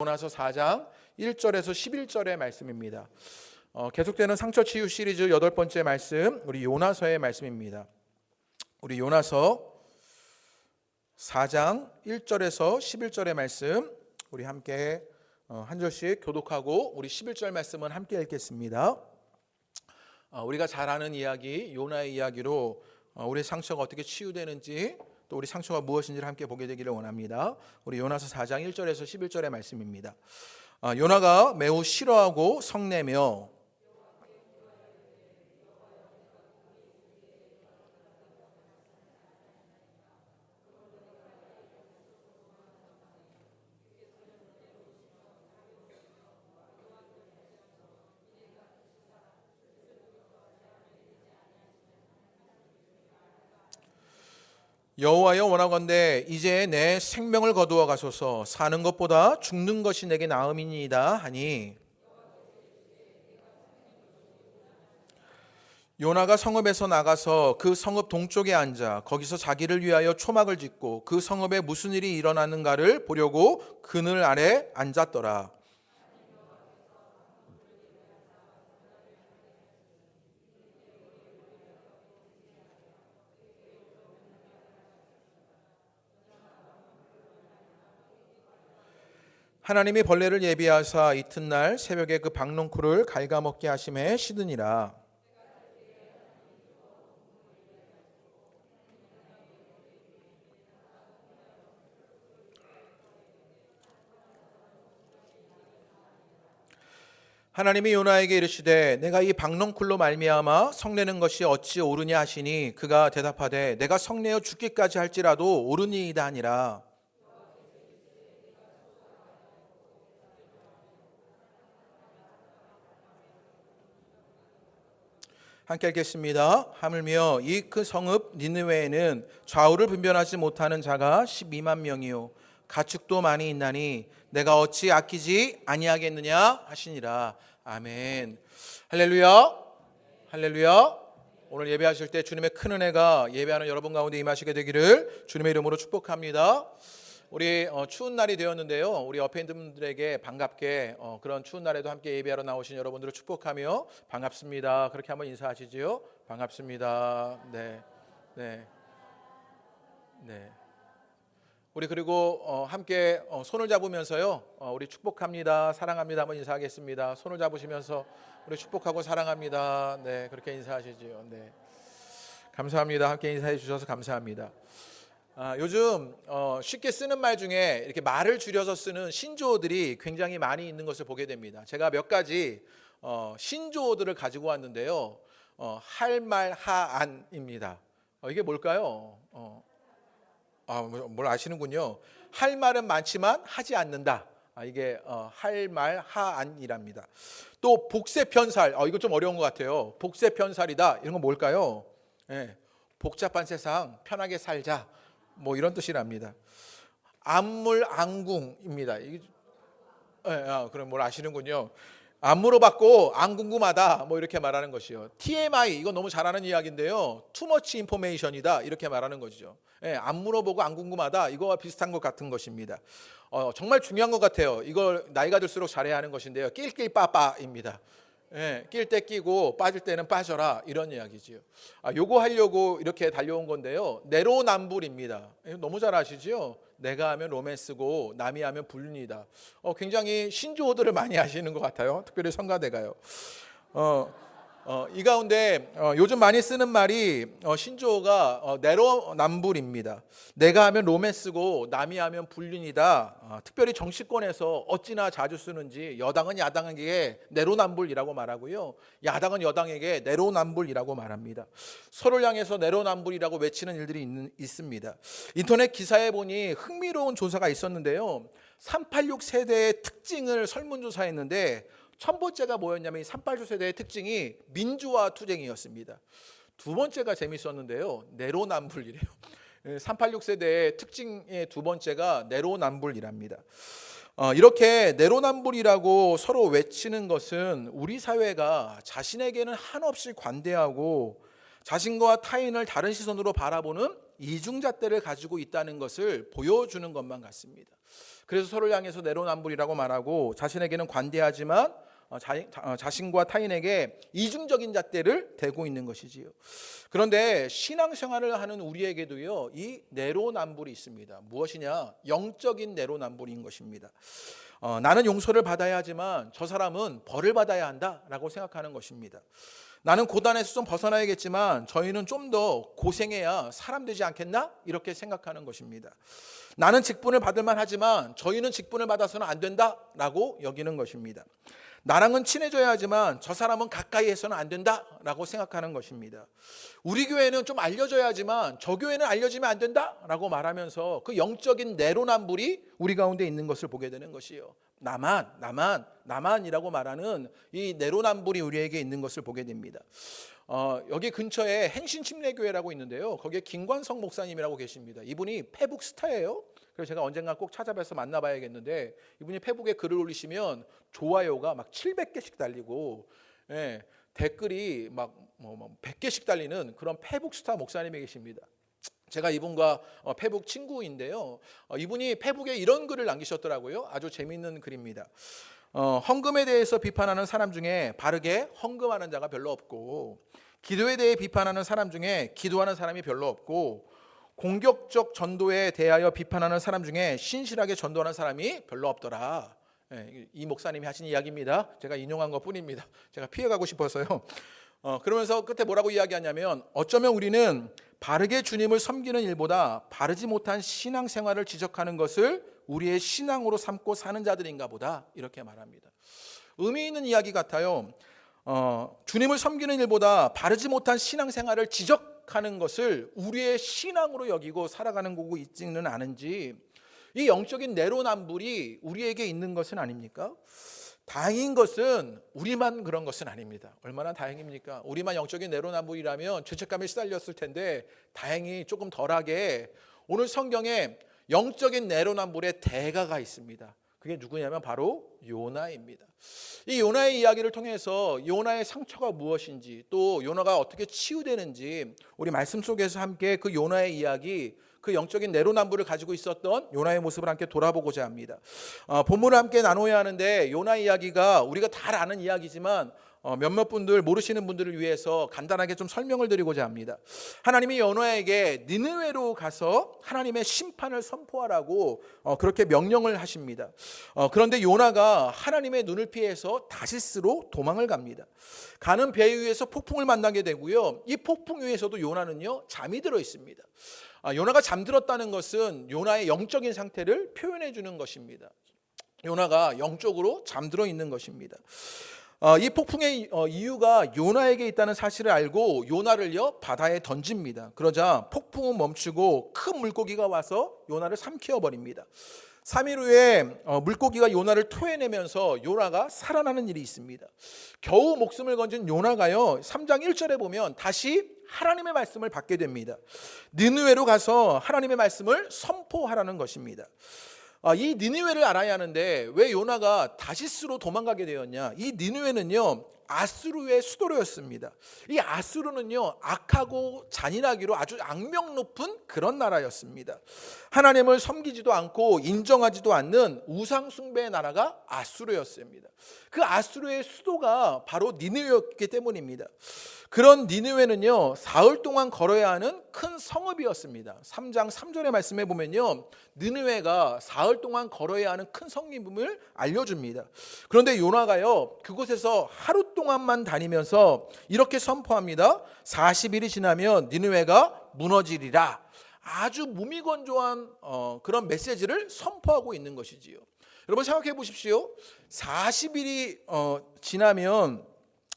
요나서 4장 1절에서 11절의 말씀입니다. 계속되는 상처 치유 시리즈 8번째 말씀, 우리 요나서의 말씀입니다. 우리 요나서 4장 1절에서 11절의 말씀, 우리 함께 한 절씩 교독하고 우리 11절 말씀은 함께 읽겠습니다. 우리가 잘 아는 이야기, 요나의 이야기로 우리의 상처가 어떻게 치유되는지, 또 우리 상처가 무엇인지를 함께 보게 되기를 원합니다. 우리 요나서 4장 1절에서 11절의 말씀입니다. 요나가 매우 싫어하고 성내며 여호와여, 원하건대 이제 내 생명을 거두어 가소서. 사는 것보다 죽는 것이 내게 나음이니이다 하니, 요나가 성읍에서 나가서 그 성읍 동쪽에 앉아 거기서 자기를 위하여 초막을 짓고 그 성읍에 무슨 일이 일어나는가를 보려고 그늘 아래 앉았더라. 하나님이 벌레를 예비하사 이튿날 새벽에 그 박농쿨을 갉아먹게 하심에 시드니라. 하나님이 요나에게 이르시되 내가 이 박농쿨로 말미암아 성내는 것이 어찌 옳으냐 하시니, 그가 대답하되 내가 성내어 죽기까지 할지라도 옳으니이다 하니라. 함께 읽겠습니다. 하물며 이 그 성읍 니느웨에는 좌우를 분별하지 못하는 자가 12만 명이요 가축도 많이 있나니 내가 어찌 아끼지 아니하겠느냐 하시니라. 아멘. 할렐루야. 할렐루야. 오늘 예배하실 때 주님의 큰 은혜가 예배하는 여러분 가운데 임하시게 되기를 주님의 이름으로 축복합니다. 우리 추운 날이 되었는데요, 우리 옆에 있는 분들에게 반갑게 그런 추운 날에도 함께 예배하러 나오신 여러분들을 축복하며 반갑습니다, 그렇게 한번 인사하시지요. 반갑습니다. 네, 네, 네. 우리 그리고 함께 손을 잡으면서요, 우리 축복합니다, 사랑합니다 한번 인사하겠습니다. 손을 잡으시면서 우리 축복하고 사랑합니다. 네, 그렇게 인사하시지요. 네, 감사합니다. 함께 인사해 주셔서 감사합니다. 요즘 쉽게 쓰는 말 중에 이렇게 말을 줄여서 쓰는 신조어들이 굉장히 많이 있는 것을 보게 됩니다. 제가 몇 가지 신조어들을 가지고 왔는데요. 할말하안입니다. 이게 뭘까요? 뭘 아시는군요. 할 말은 많지만 하지 않는다. 이게 할말하안이랍니다. 또 복세편살, 이거 좀 어려운 것 같아요. 복세편살이다, 이런 건 뭘까요? 네, 복잡한 세상 편하게 살자, 뭐 이런 뜻이랍니다. 안물안궁입니다. 그럼 뭘 아시는군요. 안 물어봤고 안 궁금하다, 뭐 이렇게 말하는 것이요. TMI, 이건 너무 잘 아는 이야기인데요. Too much information이다, 이렇게 말하는 것이죠. 안 물어보고 안 궁금하다, 이거와 비슷한 것 같은 것입니다. 정말 중요한 것 같아요. 이걸 나이가 들수록 잘해야 하는 것인데요. 낄낄빠빠입니다. 낄 때 끼고 빠질 때는 빠져라, 이런 이야기지요. 요거 하려고 이렇게 달려온 건데요. 내로남불입니다. 너무 잘 아시죠? 내가 하면 로맨스고 남이 하면 불륜이다. 굉장히 신조어들을 많이 하시는 것 같아요. 특별히 성가대가요. 이 가운데 요즘 많이 쓰는 말이 신조어가 내로남불입니다. 내가 하면 로맨스고 남이 하면 불륜이다. 특별히 정치권에서 어찌나 자주 쓰는지, 여당은 야당에게 내로남불이라고 말하고요, 야당은 여당에게 내로남불이라고 말합니다. 서로를 향해서 내로남불이라고 외치는 일들이 있습니다. 인터넷 기사에 보니 흥미로운 조사가 있었는데요, 386 세대의 특징을 설문조사했는데 첫 번째가 뭐였냐면, 이 386 세대의 특징이 민주화 투쟁이었습니다. 두 번째가 재밌었는데요, 내로남불이래요. 386 세대의 특징의 두 번째가 내로남불이랍니다. 이렇게 내로남불이라고 서로 외치는 것은 우리 사회가 자신에게는 한없이 관대하고 자신과 타인을 다른 시선으로 바라보는 이중잣대를 가지고 있다는 것을 보여주는 것만 같습니다. 그래서 서로를 향해서 내로남불이라고 말하고 자신에게는 관대하지만 자신과 타인에게 이중적인 잣대를 대고 있는 것이지요. 그런데 신앙생활을 하는 우리에게도요, 이 내로남불이 있습니다. 무엇이냐? 영적인 내로남불인 것입니다. 나는 용서를 받아야 하지만 저 사람은 벌을 받아야 한다라고 생각하는 것입니다. 나는 고단에서 좀 벗어나야겠지만 저희는 좀 더 고생해야 사람 되지 않겠나? 이렇게 생각하는 것입니다. 나는 직분을 받을 만하지만 저희는 직분을 받아서는 안 된다라고 여기는 것입니다. 나랑은 친해져야 하지만 저 사람은 가까이 해서는 안 된다라고 생각하는 것입니다. 우리 교회는 좀 알려져야 하지만 저 교회는 알려지면 안 된다라고 말하면서 그 영적인 내로남불이 우리 가운데 있는 것을 보게 되는 것이요. 나만이라고 말하는 이 내로남불이 우리에게 있는 것을 보게 됩니다. 여기 근처에 행신침례교회라고 있는데요. 거기에 김관성 목사님이라고 계십니다. 이분이 페북 스타예요. 그래서 제가 언젠가 꼭 찾아뵈서 만나봐야겠는데 이분이 페북에 글을 올리시면 좋아요가 막 700개씩 달리고 댓글이 막 100개씩 달리는 그런 페북 스타 목사님이 계십니다. 제가 이분과 페북 친구인데요. 이분이 페북에 이런 글을 남기셨더라고요. 아주 재미있는 글입니다. 헌금에 대해서 비판하는 사람 중에 바르게 헌금하는 자가 별로 없고, 기도에 대해 비판하는 사람 중에 기도하는 사람이 별로 없고, 공격적 전도에 대하여 비판하는 사람 중에 신실하게 전도하는 사람이 별로 없더라. 이 목사님이 하신 이야기입니다. 제가 인용한 것뿐입니다. 제가 피해가고 싶어서요. 그러면서 끝에 뭐라고 이야기하냐면, 어쩌면 우리는 바르게 주님을 섬기는 일보다 바르지 못한 신앙생활을 지적하는 것을 우리의 신앙으로 삼고 사는 자들인가 보다, 이렇게 말합니다. 의미 있는 이야기 같아요. 주님을 섬기는 일보다 바르지 못한 신앙생활을 지적하는 것을 우리의 신앙으로 여기고 살아가는 거고 있지는 않은지, 이 영적인 내로남불이 우리에게 있는 것은 아닙니까? 다행인 것은 우리만 그런 것은 아닙니다. 얼마나 다행입니까? 우리만 영적인 내로남불이라면 죄책감에 시달렸을 텐데 다행히 조금 덜하게 오늘 성경에 영적인 내로남불의 대가가 있습니다. 그게 누구냐면 바로 요나입니다. 이 요나의 이야기를 통해서 요나의 상처가 무엇인지, 또 요나가 어떻게 치유되는지 우리 말씀 속에서 함께 그 요나의 이야기, 그 영적인 내로남불을 가지고 있었던 요나의 모습을 함께 돌아보고자 합니다. 본문을 함께 나눠야 하는데 요나 이야기가 우리가 다 아는 이야기지만 몇몇 분들 모르시는 분들을 위해서 간단하게 좀 설명을 드리고자 합니다. 하나님이 요나에게 니느웨로 가서 하나님의 심판을 선포하라고 그렇게 명령을 하십니다. 그런데 요나가 하나님의 눈을 피해서 다시스로 도망을 갑니다. 가는 배 위에서 폭풍을 만나게 되고요. 이 폭풍 위에서도 요나는요, 잠이 들어 있습니다. 요나가 잠들었다는 것은 요나의 영적인 상태를 표현해 주는 것입니다. 요나가 영적으로 잠들어 있는 것입니다. 이 폭풍의 이유가 요나에게 있다는 사실을 알고 요나를요, 바다에 던집니다. 그러자 폭풍은 멈추고 큰 물고기가 와서 요나를 삼키어 버립니다. 3일 후에 물고기가 요나를 토해내면서 요나가 살아나는 일이 있습니다. 겨우 목숨을 건진 요나가요, 3장 1절에 보면 다시 하나님의 말씀을 받게 됩니다. 니느웨로 가서 하나님의 말씀을 선포하라는 것입니다. 이 니느웨를 알아야 하는데 왜 요나가 다시스로 도망가게 되었냐? 이 니느웨는요, 아수르의 수도로였습니다. 이 아수르는요, 악하고 잔인하기로 아주 악명 높은 그런 나라였습니다. 하나님을 섬기지도 않고 인정하지도 않는 우상 숭배의 나라가 아수르였습니다. 그 아수르의 수도가 바로 니느웨였기 때문입니다. 그런 니느웨는요, 사흘 동안 걸어야 하는 큰 성읍이었습니다. 3장 3절의 말씀에 보면요, 니느웨가 사흘 동안 걸어야 하는 큰 성임을 알려줍니다. 그런데 요나가요, 그곳에서 하루 동안만 다니면서 이렇게 선포합니다. 40일이 지나면 니느웨가 무너지리라. 아주 무미건조한 그런 메시지를 선포하고 있는 것이지요. 여러분 생각해 보십시오. 40일이 지나면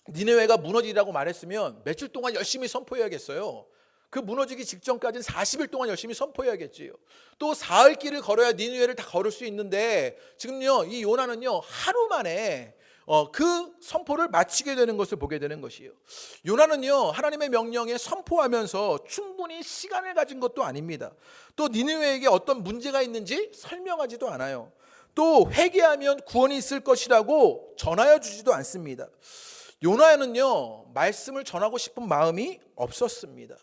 니느웨가 무너지라고 말했으면 며칠 동안 열심히 선포해야겠어요. 그 무너지기 직전까지는 40일 동안 열심히 선포해야겠지요. 또 사흘 길을 걸어야 니느웨를 다 걸을 수 있는데 지금요, 이 요나는요, 하루 만에 그 선포를 마치게 되는 것을 보게 되는 것이에요. 요나는요, 하나님의 명령에 선포하면서 충분히 시간을 가진 것도 아닙니다. 또 니느웨에게 어떤 문제가 있는지 설명하지도 않아요. 또 회개하면 구원이 있을 것이라고 전하여 주지도 않습니다. 요나는요, 말씀을 전하고 싶은 마음이 없었습니다.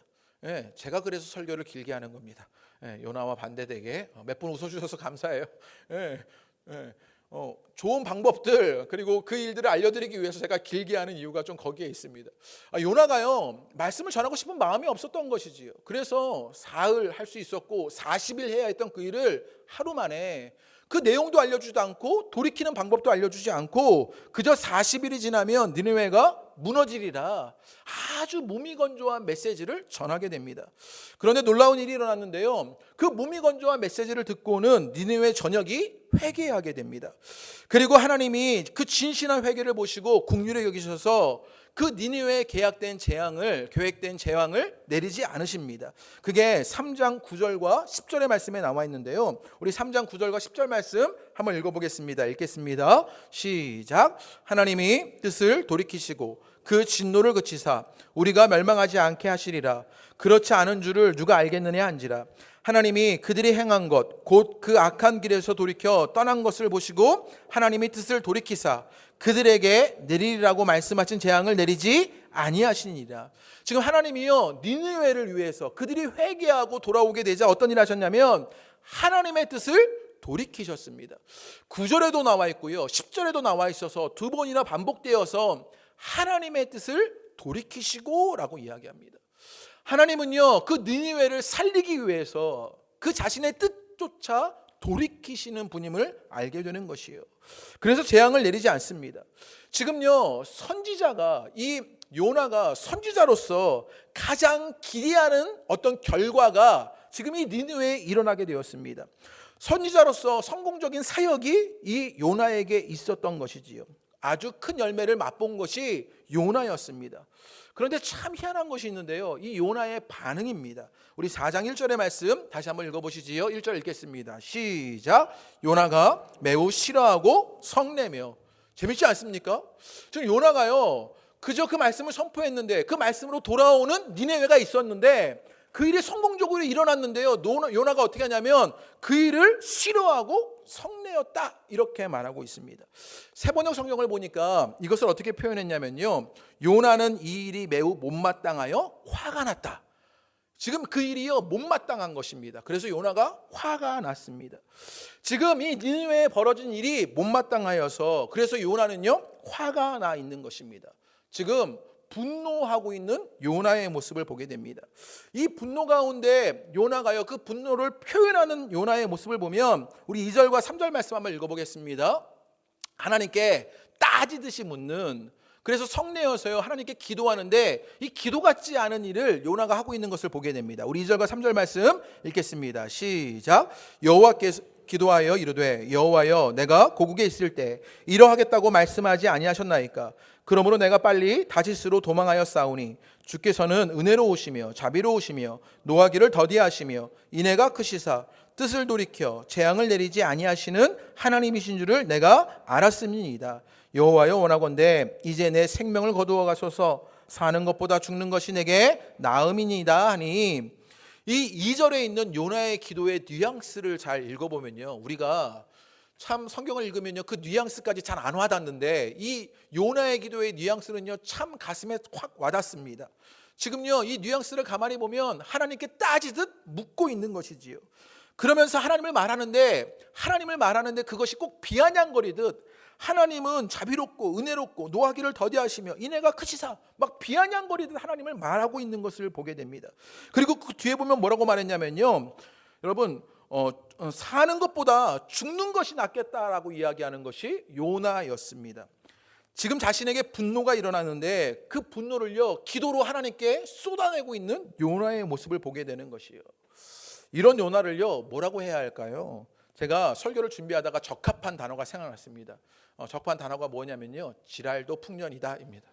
예, 제가 그래서 설교를 길게 하는 겁니다. 예, 요나와 반대되게 몇 분 웃어주셔서 감사해요. 예, 예, 좋은 방법들 그리고 그 일들을 알려드리기 위해서 제가 길게 하는 이유가 좀 거기에 있습니다. 요나가요 말씀을 전하고 싶은 마음이 없었던 것이지요. 그래서 사흘 할 수 있었고 40일 해야 했던 그 일을 하루 만에, 그 내용도 알려주지도 않고 돌이키는 방법도 알려주지 않고 그저 40일이 지나면 니느웨가 무너지리라 아주 무미건조한 메시지를 전하게 됩니다. 그런데 놀라운 일이 일어났는데요, 그 무미건조한 메시지를 듣고는 니느웨 전역이 회개하게 됩니다. 그리고 하나님이 그 진실한 회개를 보시고 긍휼히 여기셔서 그 니느웨에 계획된 재앙을 내리지 않으십니다. 그게 3장 9절과 10절의 말씀에 나와 있는데요, 우리 3장 9절과 10절 말씀 한번 읽어보겠습니다. 읽겠습니다. 시작. 하나님이 뜻을 돌이키시고 그 진노를 그치사 우리가 멸망하지 않게 하시리라. 그렇지 않은 줄을 누가 알겠느냐 한지라. 하나님이 그들이 행한 것 곧 그 악한 길에서 돌이켜 떠난 것을 보시고 하나님이 뜻을 돌이키사 그들에게 내리리라고 말씀하신 재앙을 내리지 아니하시니라. 지금 하나님이요 니느웨를 위해서 그들이 회개하고 돌아오게 되자 어떤 일 하셨냐면 하나님의 뜻을 돌이키셨습니다. 9절에도 나와 있고요 10절에도 나와 있어서 두 번이나 반복되어서 하나님의 뜻을 돌이키시고 라고 이야기합니다. 하나님은요 그 니느웨를 살리기 위해서 그 자신의 뜻조차 돌이키시는 분임을 알게 되는 것이에요. 그래서 재앙을 내리지 않습니다. 지금요 선지자가, 이 요나가 선지자로서 가장 기대하는 어떤 결과가 지금 이 니느웨에 일어나게 되었습니다. 선지자로서 성공적인 사역이 이 요나에게 있었던 것이지요. 아주 큰 열매를 맛본 것이 요나였습니다. 그런데 참 희한한 것이 있는데요, 이 요나의 반응입니다. 우리 4장 1절의 말씀 다시 한번 읽어보시지요. 1절 읽겠습니다. 시작. 요나가 매우 싫어하고 성내며. 재밌지 않습니까? 지금 요나가요 그저 그 말씀을 선포했는데 그 말씀으로 돌아오는 니느웨가 있었는데 그 일이 성공적으로 일어났는데요, 요나가 어떻게 하냐면 그 일을 싫어하고 성내었다 이렇게 말하고 있습니다. 세번역 성경을 보니까 이것을 어떻게 표현했냐면요, 요나는 이 일이 매우 못마땅하여 화가 났다. 지금 그 일이요 못마땅한 것입니다. 그래서 요나가 화가 났습니다. 지금 이 니느웨에 벌어진 일이 못마땅하여서 그래서 요나는요 화가 나 있는 것입니다. 지금 분노하고 있는 요나의 모습을 보게 됩니다. 이 분노 가운데 요나가요 그 분노를 표현하는 요나의 모습을 보면 우리 2절과 3절 말씀 한번 읽어보겠습니다. 하나님께 따지듯이 묻는, 그래서 성내어서요 하나님께 기도하는데 이 기도 같지 않은 일을 요나가 하고 있는 것을 보게 됩니다. 우리 2절과 3절 말씀 읽겠습니다. 시작. 여호와께서 기도하여 이르되 여호와여 내가 고국에 있을 때 이러하겠다고 말씀하지 아니하셨나이까. 그러므로 내가 빨리 다시스로 도망하여 싸우니 주께서는 은혜로우시며 자비로우시며 노하기를 더디하시며 인애가 크시사 뜻을 돌이켜 재앙을 내리지 아니하시는 하나님이신 줄을 내가 알았음이니이다. 여호와여 원하건대 이제 내 생명을 거두어 가소서. 사는 것보다 죽는 것이 내게 나음이니이다 하니, 이 2절에 있는 요나의 기도의 뉘앙스를 잘 읽어보면요 우리가 참 성경을 읽으면요 그 뉘앙스까지 잘 안 와닿는데 이 요나의 기도의 뉘앙스는요 참 가슴에 확 와닿습니다. 지금요 이 뉘앙스를 가만히 보면 하나님께 따지듯 묻고 있는 것이지요. 그러면서 하나님을 말하는데 그것이 꼭 비아냥거리듯 하나님은 자비롭고 은혜롭고 노하기를 더디하시며 인애가 크시사 막 비아냥거리듯 하나님을 말하고 있는 것을 보게 됩니다. 그리고 그 뒤에 보면 뭐라고 말했냐면요, 여러분 사는 것보다 죽는 것이 낫겠다라고 이야기하는 것이 요나였습니다. 지금 자신에게 분노가 일어나는데 그 분노를요 기도로 하나님께 쏟아내고 있는 요나의 모습을 보게 되는 것이에요. 이런 요나를요 뭐라고 해야 할까요? 제가 설교를 준비하다가 적합한 단어가 생각났습니다. 적합한 단어가 뭐냐면요 지랄도 풍년이다입니다.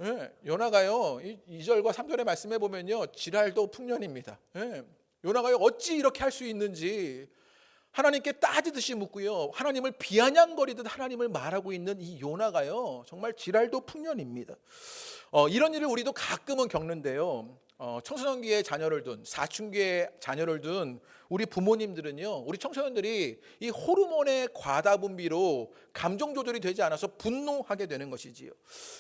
예, 요나가요 2절과 3절의 말씀해 보면요 지랄도 풍년입니다. 예, 요나가요 어찌 이렇게 할 수 있는지 하나님께 따지듯이 묻고요 하나님을 비아냥거리듯 하나님을 말하고 있는 이 요나가요 정말 지랄도 풍년입니다. 이런 일을 우리도 가끔은 겪는데요, 청소년기에 자녀를 둔 사춘기에 자녀를 둔 우리 부모님들은요 우리 청소년들이 이 호르몬의 과다 분비로 감정 조절이 되지 않아서 분노하게 되는 것이지요.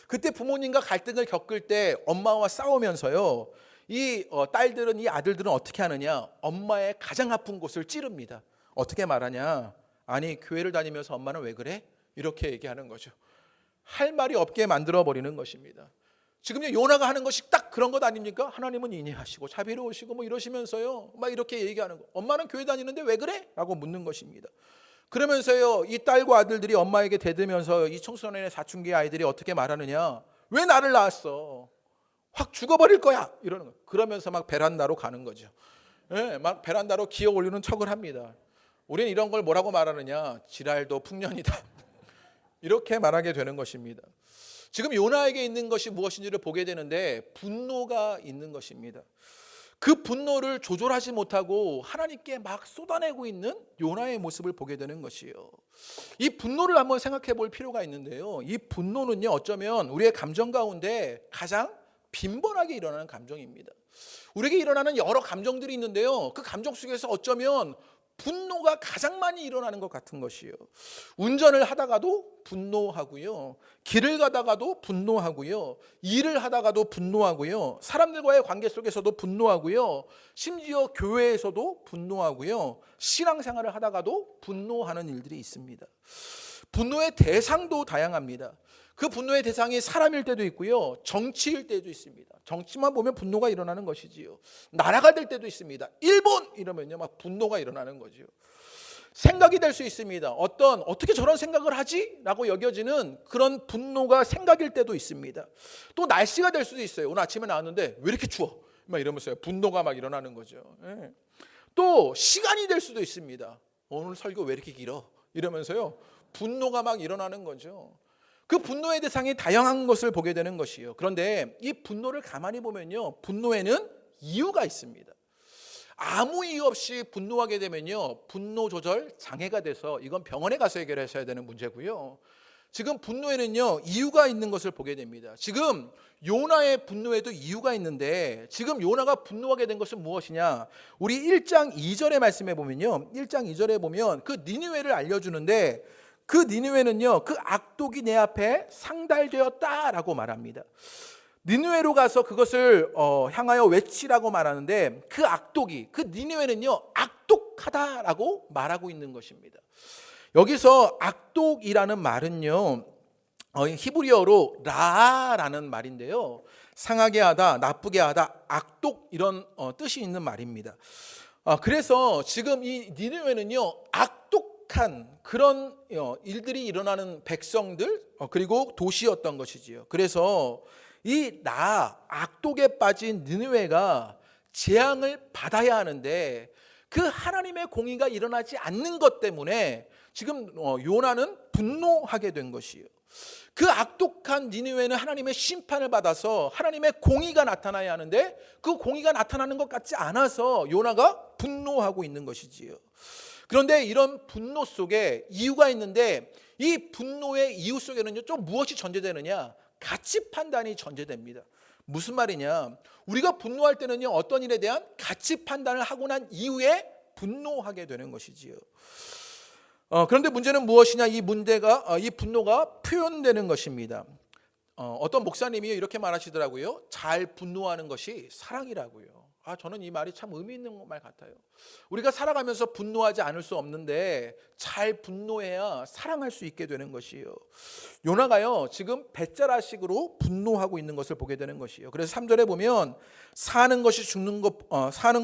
그때 부모님과 갈등을 겪을 때 엄마와 싸우면서요 이 딸들은, 이 아들들은 어떻게 하느냐? 엄마의 가장 아픈 곳을 찌릅니다. 어떻게 말하냐? 아니, 교회를 다니면서 엄마는 왜 그래? 이렇게 얘기하는 거죠. 할 말이 없게 만들어 버리는 것입니다. 지금요, 요나가 하는 것이 딱 그런 것 아닙니까? 하나님은 인내하시고 자비로우시고 뭐 이러시면서요, 막 이렇게 얘기하는 거. 엄마는 교회 다니는데 왜 그래? 라고 묻는 것입니다. 그러면서요, 이 딸과 아들들이 엄마에게 대들면서 이 청소년의 사춘기 아이들이 어떻게 말하느냐? 왜 나를 낳았어? 확 죽어버릴 거야! 이러는 거예요. 그러면서 막 베란다로 가는 거죠. 예, 막 베란다로 기어 올리는 척을 합니다. 우리는 이런 걸 뭐라고 말하느냐? 지랄도 풍년이다. 이렇게 말하게 되는 것입니다. 지금 요나에게 있는 것이 무엇인지를 보게 되는데 분노가 있는 것입니다. 그 분노를 조절하지 못하고 하나님께 막 쏟아내고 있는 요나의 모습을 보게 되는 것이에요. 이 분노를 한번 생각해 볼 필요가 있는데요. 이 분노는요, 어쩌면 우리의 감정 가운데 가장 빈번하게 일어나는 감정입니다. 우리에게 일어나는 여러 감정들이 있는데요, 그 감정 속에서 어쩌면 분노가 가장 많이 일어나는 것 같은 것이에요. 운전을 하다가도 분노하고요, 길을 가다가도 분노하고요, 일을 하다가도 분노하고요, 사람들과의 관계 속에서도 분노하고요, 심지어 교회에서도 분노하고요, 신앙생활을 하다가도 분노하는 일들이 있습니다. 분노의 대상도 다양합니다. 그 분노의 대상이 사람일 때도 있고요, 정치일 때도 있습니다. 정치만 보면 분노가 일어나는 것이지요. 나라가 될 때도 있습니다. 일본 이러면요, 막 분노가 일어나는 거지요. 생각이 될 수 있습니다. 어떻게 저런 생각을 하지? 라고 여겨지는 그런 분노가 생각일 때도 있습니다. 또 날씨가 될 수도 있어요. 오늘 아침에 나왔는데 왜 이렇게 추워? 막 이러면서요, 분노가 막 일어나는 거죠. 예. 또 시간이 될 수도 있습니다. 오늘 설교 왜 이렇게 길어? 이러면서요, 분노가 막 일어나는 거죠. 그 분노의 대상이 다양한 것을 보게 되는 것이에요. 그런데 이 분노를 가만히 보면요, 분노에는 이유가 있습니다. 아무 이유 없이 분노하게 되면요, 분노 조절 장애가 돼서 이건 병원에 가서 해결하셔야 되는 문제고요. 지금 분노에는요, 이유가 있는 것을 보게 됩니다. 지금 요나의 분노에도 이유가 있는데, 지금 요나가 분노하게 된 것은 무엇이냐? 우리 1장 2절의 말씀에 보면요, 1장 2절에 보면 그 니느웨를 알려주는데, 그 니느웨는요, 그 악독이 내 앞에 상달되었다라고 말합니다. 니느웨로 가서 그것을 향하여 외치라고 말하는데, 그 악독이, 그 니느웨는요, 악독하다라고 말하고 있는 것입니다. 여기서 악독이라는 말은요, 히브리어로 라라는 말인데요, 상하게 하다, 나쁘게 하다, 악독 이런 뜻이 있는 말입니다. 그래서 지금 이 니느웨는요, 악독한 그런 일들이 일어나는 백성들, 그리고 도시였던 것이지요. 그래서 이 악독에 빠진 니느웨가 재앙을 받아야 하는데, 그 하나님의 공의가 일어나지 않는 것 때문에 지금 요나는 분노하게 된 것이에요. 그 악독한 니느웨는 하나님의 심판을 받아서 하나님의 공의가 나타나야 하는데, 그 공의가 나타나는 것 같지 않아서 요나가 분노하고 있는 것이지요. 그런데 이런 분노 속에 이유가 있는데, 이 분노의 이유 속에는요, 좀 무엇이 전제되느냐? 가치 판단이 전제됩니다. 무슨 말이냐? 우리가 분노할 때는요, 어떤 일에 대한 가치 판단을 하고 난 이후에 분노하게 되는 것이지요. 그런데 문제는 무엇이냐? 이 분노가 표현되는 것입니다. 어떤 목사님이 이렇게 말하시더라고요. 잘 분노하는 것이 사랑이라고요. 저는 이 말이 참 의미 있는 말 같아요. 우리가 살아가면서 분노하지 않을 수 없는데 잘 분노해야 사랑할 수 있게 되는 것이에요. 요나가요, 지금 배짜라식으로 분노하고 있는 것을 보게 되는 것이에요. 그래서 3절에 보면 사는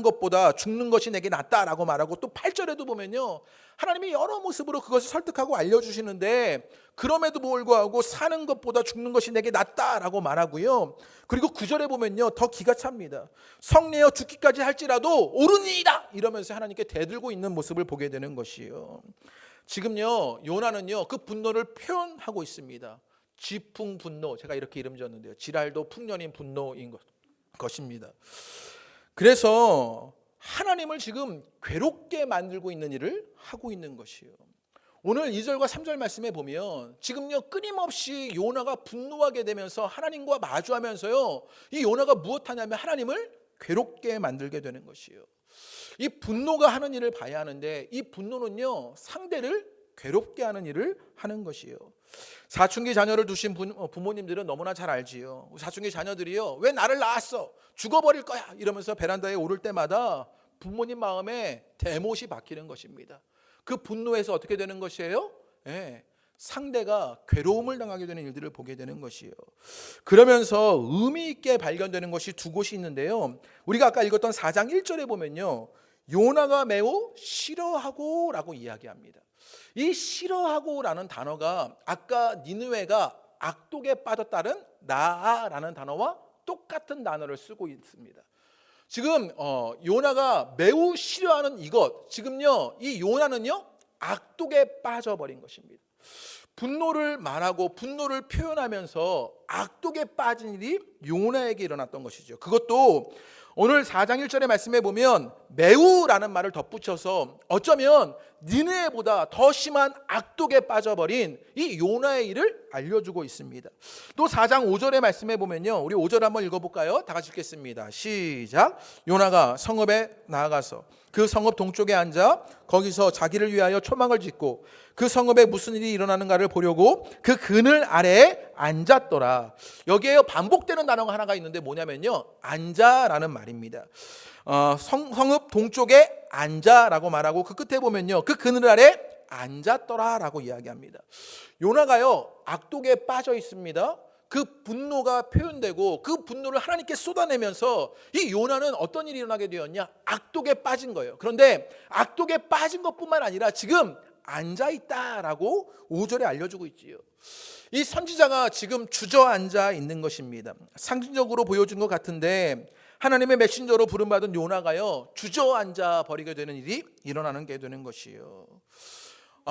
것보다 죽는 것이 내게 낫다라고 말하고, 또 8절에도 보면요, 하나님이 여러 모습으로 그것을 설득하고 알려주시는데, 그럼에도 불구하고 사는 것보다 죽는 것이 내게 낫다라고 말하고요. 그리고 9절에 보면요, 더 기가 찹니다. 성내어 죽기까지 할지라도 옳으니이다 이러면서 하나님께 대들고 있는 모습을 보게 되는 것이에요. 지금요, 요나는요, 그 분노를 표현하고 있습니다. 지풍 분노, 제가 이렇게 이름 지었는데요, 지랄도 풍년인 분노인 것입니다. 그래서 하나님을 지금 괴롭게 만들고 있는 일을 하고 있는 것이에요. 오늘 2절과 3절 말씀에 보면 지금요, 끊임없이 요나가 분노하게 되면서 하나님과 마주하면서요, 이 요나가 무엇하냐면 하나님을 괴롭게 만들게 되는 것이에요. 이 분노가 하는 일을 봐야 하는데, 이 분노는요, 상대를 괴롭게 하는 일을 하는 것이요. 사춘기 자녀를 두신 부모님들은 너무나 잘 알지요. 사춘기 자녀들이요, 왜 나를 낳았어? 죽어버릴 거야 이러면서 베란다에 오를 때마다 부모님 마음에 대못이 박히는 것입니다. 그 분노에서 어떻게 되는 것이에요? 상대가 괴로움을 당하게 되는 일들을 보게 되는 것이요. 그러면서 의미 있게 발견되는 것이 두 곳이 있는데요. 우리가 아까 읽었던 4장 1절에 보면요, 요나가 매우 싫어하고 라고 이야기합니다. 이 싫어하고라는 단어가 아까 니느웨가 악독에 빠졌다는 나아라는 단어와 똑같은 단어를 쓰고 있습니다. 지금 요나가 매우 싫어하는 이것, 지금요 이 요나는요 악독에 빠져버린 것입니다. 분노를 말하고 분노를 표현하면서 악독에 빠진 일이 요나에게 일어났던 것이죠. 그것도 오늘 4장 1절의 말씀에 보면 매우라는 말을 덧붙여서 어쩌면 니느웨보다 더 심한 악독에 빠져버린 이 요나의 일을 알려주고 있습니다. 또 4장 5절의 말씀에 보면요, 우리 5절 한번 읽어볼까요? 다 같이 읽겠습니다. 시작. 요나가 성읍에 나아가서 그 성읍 동쪽에 앉아 거기서 자기를 위하여 초막을 짓고 그 성읍에 무슨 일이 일어나는가를 보려고 그 그늘 아래에 앉았더라. 여기에 반복되는 단어가 하나가 있는데 뭐냐면요, 앉아라는 말입니다. 성읍 동쪽에 앉아라고 말하고 그 끝에 보면요, 그 그늘 아래 앉았더라라고 이야기합니다. 요나가요 악독에 빠져 있습니다. 그 분노가 표현되고 그 분노를 하나님께 쏟아내면서 이 요나는 어떤 일이 일어나게 되었냐? 악독에 빠진 거예요. 그런데 악독에 빠진 것뿐만 아니라 지금 앉아있다라고 5절에 알려주고 있지요. 이 선지자가 지금 주저앉아 있는 것입니다. 상징적으로 보여준 것 같은데 하나님의 메신저로 부름받은 요나가요 주저앉아 버리게 되는 일이 일어나는 게 되는 것이에요.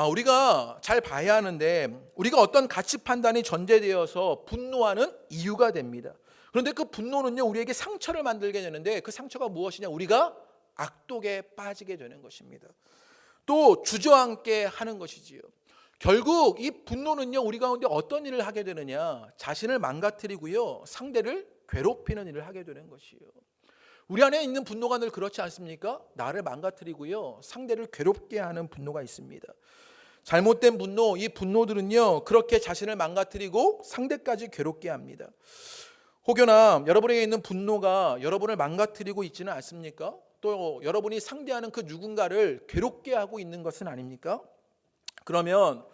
우리가 잘 봐야 하는데 우리가 어떤 가치 판단이 전제되어서 분노하는 이유가 됩니다. 그런데 그 분노는요 우리에게 상처를 만들게 되는데 그 상처가 무엇이냐? 우리가 악독에 빠지게 되는 것입니다. 또 주저앉게 하는 것이지요. 결국 이 분노는요 우리 가운데 어떤 일을 하게 되느냐? 자신을 망가뜨리고요 상대를 괴롭히는 일을 하게 되는 것이에요. 우리 안에 있는 분노가 늘 그렇지 않습니까? 나를 망가뜨리고요 상대를 괴롭게 하는 분노가 있습니다. 잘못된 분노, 이 분노들은요 그렇게 자신을 망가뜨리고 상대까지 괴롭게 합니다. 혹여나 여러분에게 있는 분노가 여러분을 망가뜨리고 있지는 않습니까? 또 여러분이 상대하는 그 누군가를 괴롭게 하고 있는 것은 아닙니까? 그러면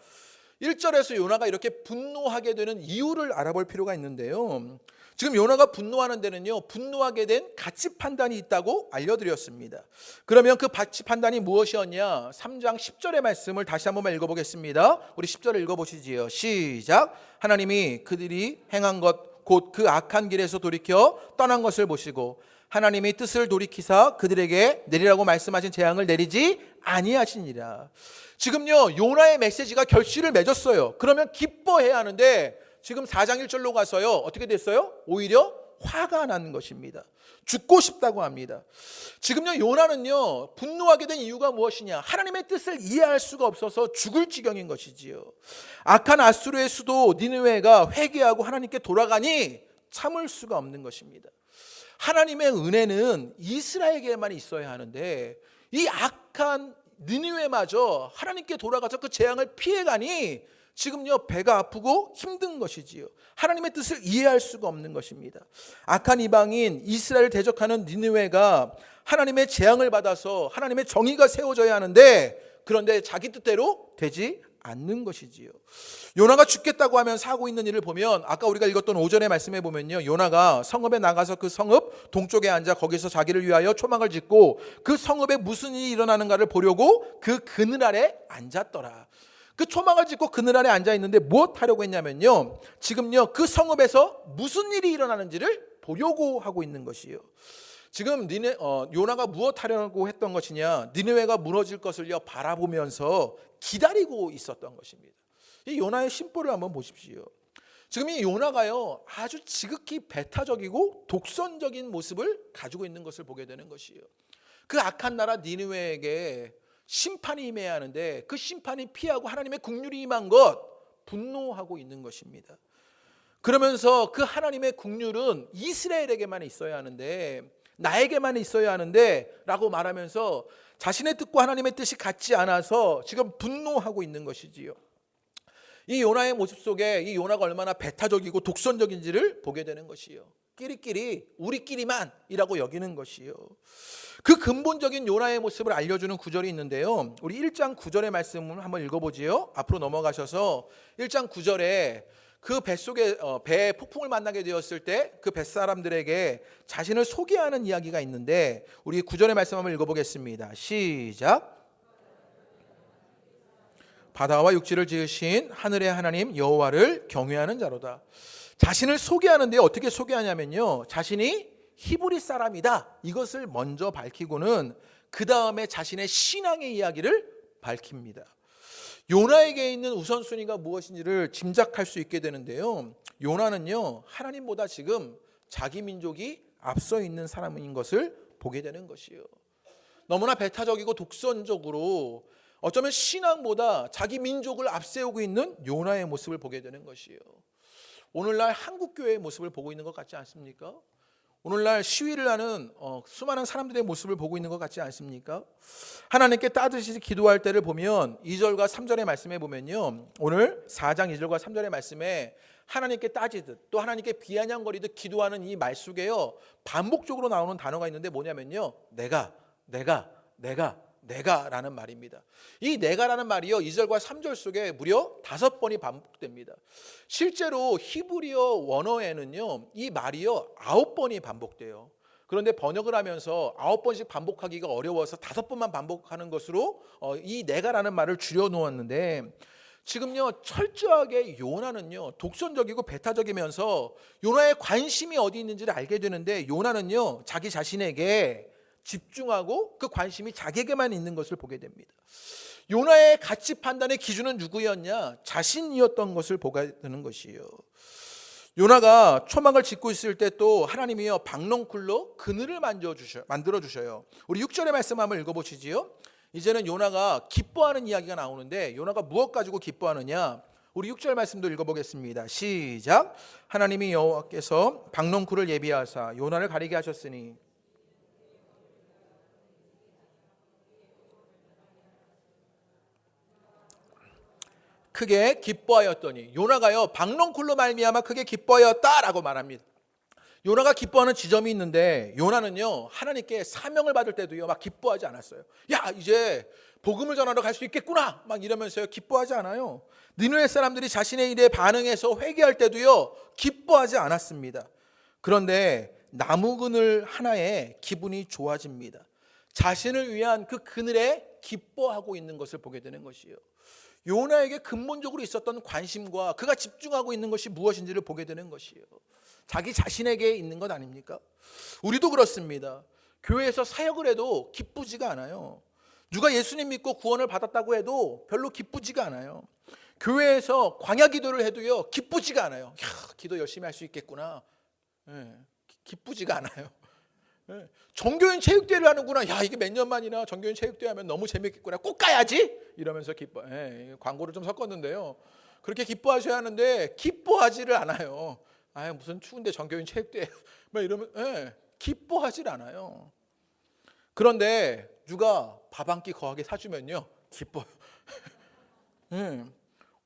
1절에서 요나가 이렇게 분노하게 되는 이유를 알아볼 필요가 있는데요. 지금 요나가 분노하는 데는요 분노하게 된 가치 판단이 있다고 알려드렸습니다. 그러면 그 가치 판단이 무엇이었냐? 3장 10절의 말씀을 다시 한번 읽어보겠습니다. 우리 10절을 읽어보시지요. 시작. 하나님이 그들이 행한 것 곧 그 악한 길에서 돌이켜 떠난 것을 보시고 하나님이 뜻을 돌이키사 그들에게 내리라고 말씀하신 재앙을 내리지 아니하시니라. 지금요 요나의 메시지가 결실을 맺었어요. 그러면 기뻐해야 하는데 지금 4장 1절로 가서요 어떻게 됐어요? 오히려 화가 나는 것입니다. 죽고 싶다고 합니다. 지금요 요나는요 분노하게 된 이유가 무엇이냐? 하나님의 뜻을 이해할 수가 없어서 죽을 지경인 것이지요. 악한 아수르의 수도 니느웨가 회개하고 하나님께 돌아가니 참을 수가 없는 것입니다. 하나님의 은혜는 이스라엘에게만 있어야 하는데 이 악한 니느웨마저 하나님께 돌아가서 그 재앙을 피해가니 지금요 배가 아프고 힘든 것이지요. 하나님의 뜻을 이해할 수가 없는 것입니다. 악한 이방인 이스라엘을 대적하는 니느웨가 하나님의 재앙을 받아서 하나님의 정의가 세워져야 하는데 그런데 자기 뜻대로 되지 않는 것이지요. 요나가 죽겠다고 하면서 하고 있는 일을 보면 아까 우리가 읽었던 5절의 말씀에 보면요 요나가 성읍에 나가서 그 성읍 동쪽에 앉아 거기서 자기를 위하여 초막을 짓고 그 성읍에 무슨 일이 일어나는가를 보려고 그 그늘 아래 앉았더라. 그 초막을 짓고 그늘 아래 앉아 있는데 무엇 하려고 했냐면요 지금요 그 성읍에서 무슨 일이 일어나는지를 보려고 하고 있는 것이에요. 지금 요나가 무엇 하려고 했던 것이냐? 니느웨가 무너질 것을요 바라보면서 기다리고 있었던 것입니다. 이 요나의 심보를 한번 보십시오. 지금 이 요나가요 아주 지극히 배타적이고 독선적인 모습을 가지고 있는 것을 보게 되는 것이에요. 그 악한 나라 니느웨에게 심판이 임해야 하는데 그 심판이 피하고 하나님의 긍휼이 임한 것 분노하고 있는 것입니다. 그러면서 그 하나님의 긍휼은 이스라엘에게만 있어야 하는데 나에게만 있어야 하는데 라고 말하면서 자신의 뜻과 하나님의 뜻이 같지 않아서 지금 분노하고 있는 것이지요. 이 요나의 모습 속에 이 요나가 얼마나 배타적이고 독선적인지를 보게 되는 것이요. 끼리끼리 우리끼리만이라고 여기는 것이요. 그 근본적인 요나의 모습을 알려주는 구절이 있는데요. 우리 1장 9절의 말씀을 한번 읽어보지요. 앞으로 넘어가셔서 1장 9절에 그 뱃속에 배에 폭풍을 만나게 되었을 때 그 뱃사람들에게 자신을 소개하는 이야기가 있는데 우리 9절의 말씀 한번 읽어보겠습니다. 시작. 바다와 육지를 지으신 하늘의 하나님 여호와를 경외하는 자로다. 자신을 소개하는데 어떻게 소개하냐면요, 자신이 히브리 사람이다 이것을 먼저 밝히고는 그 다음에 자신의 신앙의 이야기를 밝힙니다. 요나에게 있는 우선순위가 무엇인지를 짐작할 수 있게 되는데요, 요나는요 하나님보다 지금 자기 민족이 앞서 있는 사람인 것을 보게 되는 것이에요. 너무나 배타적이고 독선적으로 어쩌면 신앙보다 자기 민족을 앞세우고 있는 요나의 모습을 보게 되는 것이에요. 오늘날 한국교회의 모습을 보고 있는 것 같지 않습니까? 오늘날 시위를 하는 수많은 사람들의 모습을 보고 있는 것 같지 않습니까? 하나님께 따뜻이 기도할 때를 보면 2절과 3절의 말씀에 보면요, 오늘 4장 2절과 3절의 말씀에 하나님께 따지듯 또 하나님께 비아냥거리듯 기도하는 이 말 속에요 반복적으로 나오는 단어가 있는데 뭐냐면요, 내가라는 말입니다. 이 내가라는 말이요 2절과 3절 속에 무려 5번이 반복됩니다. 실제로 히브리어 원어에는요 이 말이요 9번이 반복돼요. 그런데 번역을 하면서 9번씩 반복하기가 어려워서 5번만 반복하는 것으로 이 내가라는 말을 줄여 놓았는데, 지금요 철저하게 요나는요 독선적이고 배타적이면서 요나의 관심이 어디 있는지를 알게 되는데, 요나는요 자기 자신에게 집중하고 그 관심이 자기에게만 있는 것을 보게 됩니다. 요나의 가치 판단의 기준은 누구였냐? 자신이었던 것을 보게 되는 것이에요. 요나가 초막을 짓고 있을 때 또 하나님이요 박넝쿨로 그늘을 만들어 주셔요. 우리 6절의 말씀 한번 읽어보시지요. 이제는 요나가 기뻐하는 이야기가 나오는데 요나가 무엇 가지고 기뻐하느냐? 우리 6절 말씀도 읽어보겠습니다. 시작. 하나님이 여호와께서 박넝쿨을 예비하사 요나를 가리게 하셨으니 크게 기뻐하였더니, 요나가요 박넝쿨로 말미암아 크게 기뻐하였다라고 말합니다. 요나가 기뻐하는 지점이 있는데, 요나는요 하나님께 사명을 받을 때도요 막 기뻐하지 않았어요. 야 이제 복음을 전하러 갈 수 있겠구나 막 이러면서요 기뻐하지 않아요. 니느웨 사람들이 자신의 일에 반응해서 회개할 때도요 기뻐하지 않았습니다. 그런데 나무 그늘 하나에 기분이 좋아집니다. 자신을 위한 그 그늘에 기뻐하고 있는 것을 보게 되는 것이에요. 요나에게 근본적으로 있었던 관심과 그가 집중하고 있는 것이 무엇인지를 보게 되는 것이에요. 자기 자신에게 있는 것 아닙니까? 우리도 그렇습니다. 교회에서 사역을 해도 기쁘지가 않아요. 누가 예수님 믿고 구원을 받았다고 해도 별로 기쁘지가 않아요. 교회에서 광야 기도를 해도요 기쁘지가 않아요. 야, 기도 열심히 할 수 있겠구나. 기쁘지가 않아요. 정교인 체육대회를 하는구나. 야 이게 몇 년 만이나 정교인 체육대회 하면 너무 재밌겠구나. 꼭 가야지 이러면서 기뻐. 광고를 좀 섞었는데요. 그렇게 기뻐하셔야 하는데 기뻐하지를 않아요. 무슨 추운데 정교인 체육대회 막 이러면 기뻐하질 않아요. 그런데 누가 밥 한 끼 거하게 사주면요 기뻐요.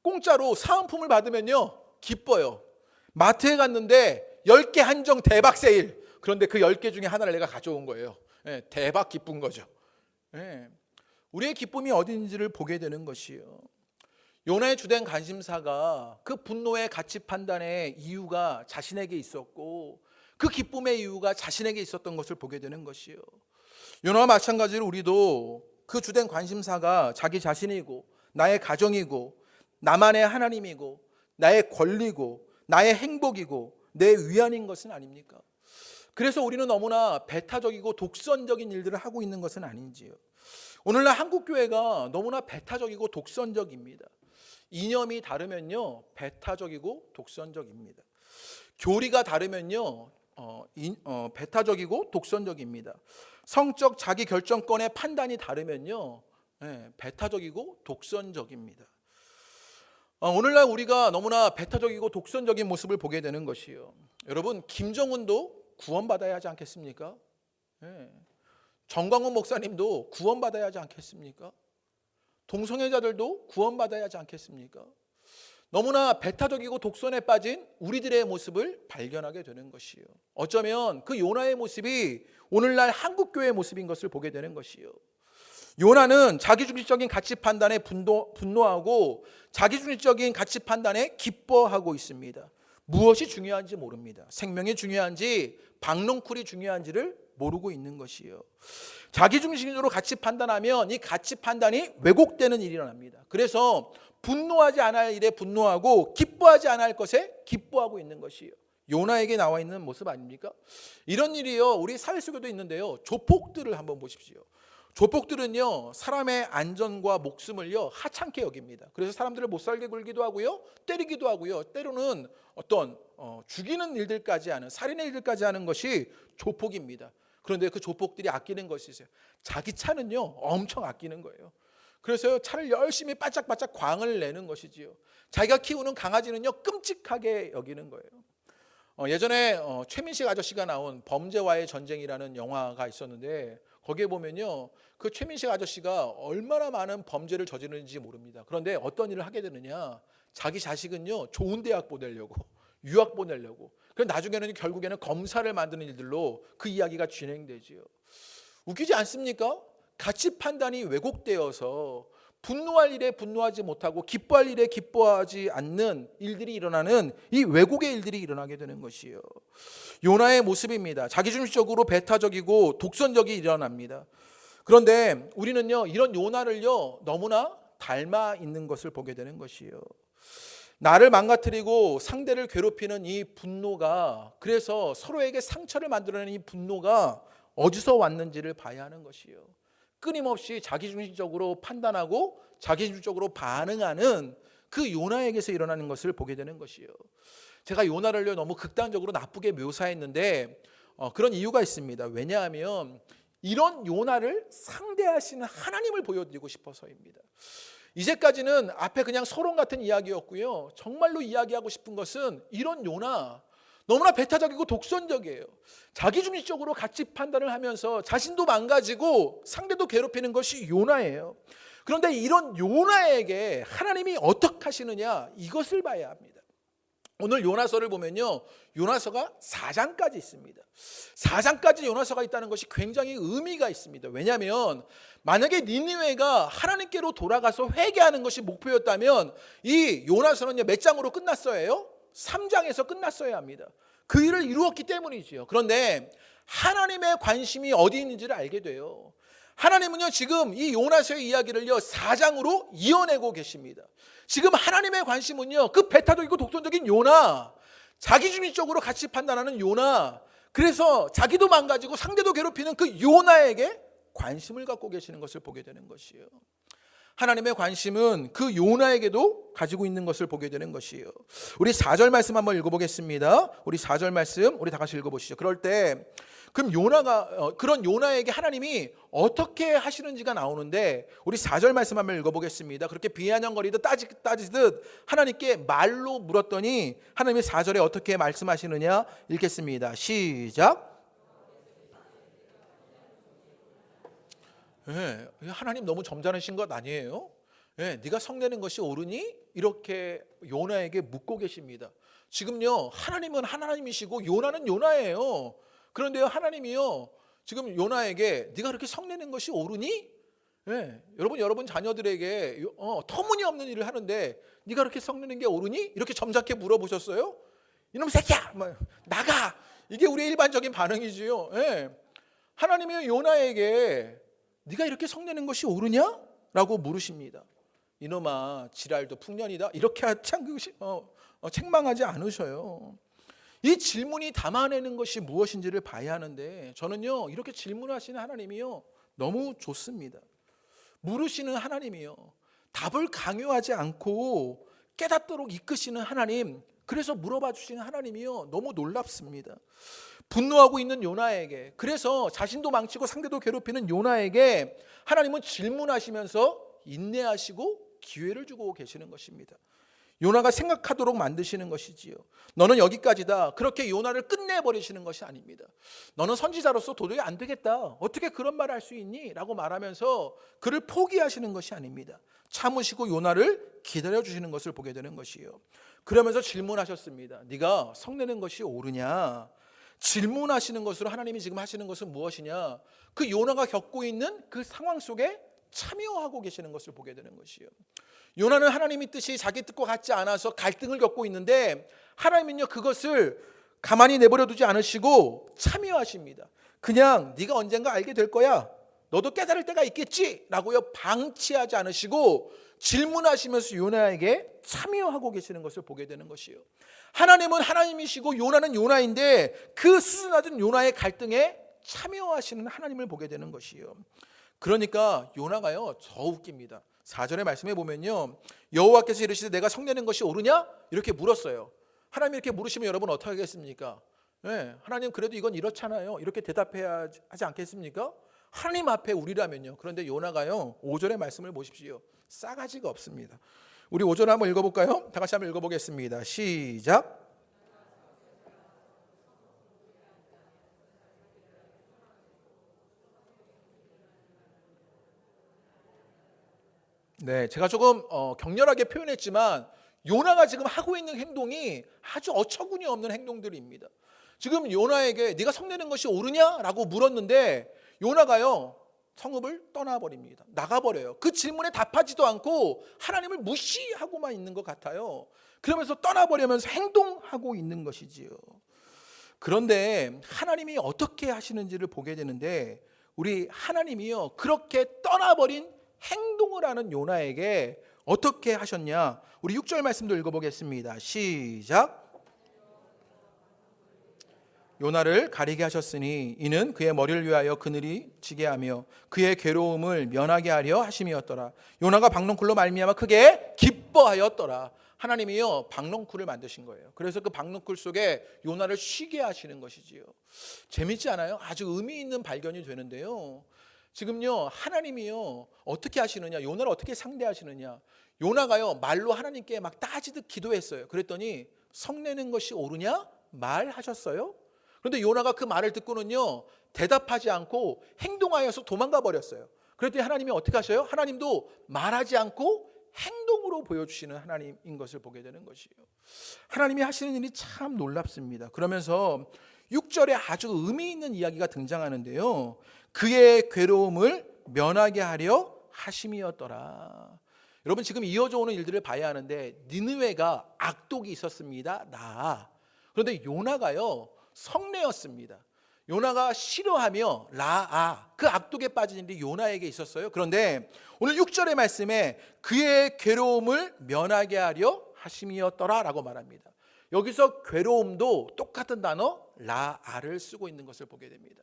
공짜로 사은품을 받으면요 기뻐요. 마트에 갔는데 10개 한정 대박 세일. 그런데 그 10개 중에 하나를 내가 가져온 거예요. 대박 기쁜 거죠. 우리의 기쁨이 어딘지를 보게 되는 것이에요. 요나의 주된 관심사가 그 분노의 가치 판단의 이유가 자신에게 있었고 그 기쁨의 이유가 자신에게 있었던 것을 보게 되는 것이에요. 요나와 마찬가지로 우리도 그 주된 관심사가 자기 자신이고 나의 가정이고 나만의 하나님이고 나의 권리고 나의 행복이고 내 위안인 것은 아닙니까? 그래서 우리는 너무나 배타적이고 독선적인 일들을 하고 있는 것은 아닌지요. 오늘날 한국교회가 너무나 배타적이고 독선적입니다. 이념이 다르면요 배타적이고 독선적입니다. 교리가 다르면요 배타적이고 독선적입니다. 성적 자기 결정권의 판단이 다르면요 배타적이고 독선적입니다. 오늘날 우리가 너무나 배타적이고 독선적인 모습을 보게 되는 것이요. 여러분 김정은도 구원받아야 하지 않겠습니까? 예. 정광훈 목사님도 구원받아야 하지 않겠습니까? 동성애자들도 구원받아야 하지 않겠습니까? 너무나 배타적이고 독선에 빠진 우리들의 모습을 발견하게 되는 것이요. 어쩌면 그 요나의 모습이 오늘날 한국교회의 모습인 것을 보게 되는 것이요. 요나는 자기중심적인 가치 판단에 분노하고 자기중심적인 가치 판단에 기뻐하고 있습니다. 무엇이 중요한지 모릅니다. 생명이 중요한지 박농쿨이 중요한지를 모르고 있는 것이요. 자기중심적으로 가치 판단하면 이 가치 판단이 왜곡되는 일이 일어납니다. 그래서 분노하지 않을 일에 분노하고 기뻐하지 않을 것에 기뻐하고 있는 것이요. 요나에게 나와 있는 모습 아닙니까? 이런 일이요 우리 사회 속에도 있는데요. 조폭들을 한번 보십시오. 조폭들은요 사람의 안전과 목숨을요 하찮게 여깁니다. 그래서 사람들을 못 살게 굴기도 하고요, 때리기도 하고요, 때로는 어떤 죽이는 일들까지 하는, 살인의 일들까지 하는 것이 조폭입니다. 그런데 그 조폭들이 아끼는 것이 있어요. 자기 차는요 엄청 아끼는 거예요. 그래서 차를 열심히 바짝바짝 광을 내는 것이지요. 자기가 키우는 강아지는요 끔찍하게 여기는 거예요. 예전에 최민식 아저씨가 나온 범죄와의 전쟁이라는 영화가 있었는데 거기에 보면요 그 최민식 아저씨가 얼마나 많은 범죄를 저지르는지 모릅니다. 그런데 어떤 일을 하게 되느냐, 자기 자식은요 좋은 대학 보내려고, 유학 보내려고, 그래서 나중에는 결국에는 검사를 만드는 일들로 그 이야기가 진행되지요. 웃기지 않습니까? 가치 판단이 왜곡되어서 분노할 일에 분노하지 못하고 기뻐할 일에 기뻐하지 않는 일들이 일어나는 이 왜곡의 일들이 일어나게 되는 것이에요. 요나의 모습입니다. 자기중심적으로 배타적이고 독선적이 일어납니다. 그런데 우리는요 이런 요나를요 너무나 닮아 있는 것을 보게 되는 것이에요. 나를 망가뜨리고 상대를 괴롭히는 이 분노가, 그래서 서로에게 상처를 만들어내는 이 분노가 어디서 왔는지를 봐야 하는 것이에요. 끊임없이 자기중심적으로 판단하고 자기중심적으로 반응하는 그 요나에게서 일어나는 것을 보게 되는 것이에요. 제가 요나를 너무 극단적으로 나쁘게 묘사했는데 그런 이유가 있습니다. 왜냐하면 이런 요나를 상대하시는 하나님을 보여드리고 싶어서입니다. 이제까지는 앞에 그냥 서론 같은 이야기였고요. 정말로 이야기하고 싶은 것은 이런 요나, 너무나 배타적이고 독선적이에요. 자기중심적으로 가치 판단을 하면서 자신도 망가지고 상대도 괴롭히는 것이 요나예요. 그런데 이런 요나에게 하나님이 어떻게 하시느냐, 이것을 봐야 합니다. 오늘 요나서를 보면요 요나서가 4장까지 있습니다. 4장까지 요나서가 있다는 것이 굉장히 의미가 있습니다. 왜냐하면 만약에 니느웨가 하나님께로 돌아가서 회개하는 것이 목표였다면 이 요나서는 몇 장으로 끝났어야 해요? 3장에서 끝났어야 합니다. 그 일을 이루었기 때문이지요. 그런데 하나님의 관심이 어디 있는지를 알게 돼요. 하나님은요 지금 이 요나서의 이야기를요 4장으로 이어내고 계십니다. 지금 하나님의 관심은요 그 배타적이고 독선적인 요나, 자기중심적으로 가치 판단하는 요나, 그래서 자기도 망가지고 상대도 괴롭히는 그 요나에게 관심을 갖고 계시는 것을 보게 되는 것이에요. 하나님의 관심은 그 요나에게도 가지고 있는 것을 보게 되는 것이에요. 우리 4절 말씀 한번 읽어보겠습니다. 우리 4절 말씀 우리 다 같이 읽어보시죠. 그럴 때 그럼 요나가 그런 요나에게 하나님이 어떻게 하시는지가 나오는데 우리 4절 말씀 한번 읽어보겠습니다. 그렇게 비아냥거리듯 따지듯 하나님께 말로 물었더니 하나님이 4절에 어떻게 말씀하시느냐 읽겠습니다. 시작. 네, 하나님 너무 점잖으신 것 아니에요? 네, 네가 성내는 것이 옳으니? 이렇게 요나에게 묻고 계십니다. 지금요 하나님은 하나님이시고 요나는 요나예요. 그런데요 하나님이요 지금 요나에게 네가 그렇게 성내는 것이 옳으니? 네, 여러분 자녀들에게 터무니없는 일을 하는데 네가 그렇게 성내는 게 옳으니? 이렇게 점잖게 물어보셨어요? 이놈 새끼야 나가! 이게 우리의 일반적인 반응이지요. 네. 하나님이 요나에게 네가 이렇게 성내는 것이 옳으냐? 라고 물으십니다. 이놈아 지랄도 풍년이다 이렇게 책망하지 않으셔요. 이 질문이 담아내는 것이 무엇인지를 봐야 하는데 저는요 이렇게 질문하시는 하나님이요 너무 좋습니다. 물으시는 하나님이요 답을 강요하지 않고 깨닫도록 이끄시는 하나님, 그래서 물어봐 주시는 하나님이요 너무 놀랍습니다. 분노하고 있는 요나에게, 그래서 자신도 망치고 상대도 괴롭히는 요나에게 하나님은 질문하시면서 인내하시고 기회를 주고 계시는 것입니다. 요나가 생각하도록 만드시는 것이지요. 너는 여기까지다. 그렇게 요나를 끝내버리시는 것이 아닙니다. 너는 선지자로서 도저히 안 되겠다. 어떻게 그런 말을 할 수 있니? 라고 말하면서 그를 포기하시는 것이 아닙니다. 참으시고 요나를 기다려주시는 것을 보게 되는 것이요. 그러면서 질문하셨습니다. 네가 성내는 것이 옳으냐? 질문하시는 것으로 하나님이 지금 하시는 것은 무엇이냐? 그 요나가 겪고 있는 그 상황 속에 참여하고 계시는 것을 보게 되는 것이요. 요나는 하나님의 뜻이 자기 뜻과 같지 않아서 갈등을 겪고 있는데 하나님은요 그것을 가만히 내버려 두지 않으시고 참여하십니다. 그냥 네가 언젠가 알게 될 거야. 너도 깨달을 때가 있겠지 라고요 방치하지 않으시고 질문하시면서 요나에게 참여하고 계시는 것을 보게 되는 것이요. 하나님은 하나님이시고 요나는 요나인데 그 수준 낮은 요나의 갈등에 참여하시는 하나님을 보게 되는 것이요. 그러니까 요나가요 더 웃깁니다. 4절의 말씀에 보면요, 여호와께서 이르시되 내가 성내는 것이 옳으냐? 이렇게 물었어요. 하나님이 이렇게 물으시면 여러분 어떻게 하겠습니까? 네, 하나님 그래도 이건 이렇잖아요. 이렇게 대답해야 하지 않겠습니까? 하나님 앞에 우리라면요. 그런데 요나가요 5절의 말씀을 보십시오. 싸가지가 없습니다. 우리 5절 한번 읽어볼까요? 다 같이 한번 읽어보겠습니다. 시작. 네, 제가 조금 격렬하게 표현했지만 요나가 지금 하고 있는 행동이 아주 어처구니 없는 행동들입니다. 지금 요나에게 네가 성내는 것이 옳으냐라고 물었는데 요나가요 성읍을 떠나버립니다. 나가버려요. 그 질문에 답하지도 않고 하나님을 무시하고만 있는 것 같아요. 그러면서 떠나버리면서 행동하고 있는 것이지요. 그런데 하나님이 어떻게 하시는지를 보게 되는데 우리 하나님이요 그렇게 떠나버린 행동을 하는 요나에게 어떻게 하셨냐? 우리 6절 말씀도 읽어보겠습니다. 시작. 요나를 가리게 하셨으니 이는 그의 머리를 위하여 그늘이 지게 하며 그의 괴로움을 면하게 하려 하심이었더라. 요나가 박농쿨로 말미암아 크게 기뻐하였더라. 하나님이요 박농쿨을 만드신 거예요. 그래서 그 박농쿨 속에 요나를 쉬게 하시는 것이지요. 재밌지 않아요? 아주 의미 있는 발견이 되는데요. 지금요 하나님이요 어떻게 하시느냐, 요나를 어떻게 상대하시느냐. 요나가요 말로 하나님께 막 따지듯 기도했어요. 그랬더니 성내는 것이 옳으냐 말하셨어요. 그런데 요나가 그 말을 듣고는요 대답하지 않고 행동하여서 도망가 버렸어요. 그랬더니 하나님이 어떻게 하셔요? 하나님도 말하지 않고 행동으로 보여주시는 하나님인 것을 보게 되는 것이에요. 하나님이 하시는 일이 참 놀랍습니다. 그러면서 6절에 아주 의미 있는 이야기가 등장하는데요, 그의 괴로움을 면하게 하려 하심이었더라. 여러분 지금 이어져 오는 일들을 봐야 하는데 니느웨가 악독이 있었습니다. 그런데 요나가요 성내였습니다. 요나가 싫어하며 그 악독에 빠진 일이 요나에게 있었어요. 그런데 오늘 6절의 말씀에 그의 괴로움을 면하게 하려 하심이었더라 라고 말합니다. 여기서 괴로움도 똑같은 단어 라아를 쓰고 있는 것을 보게 됩니다.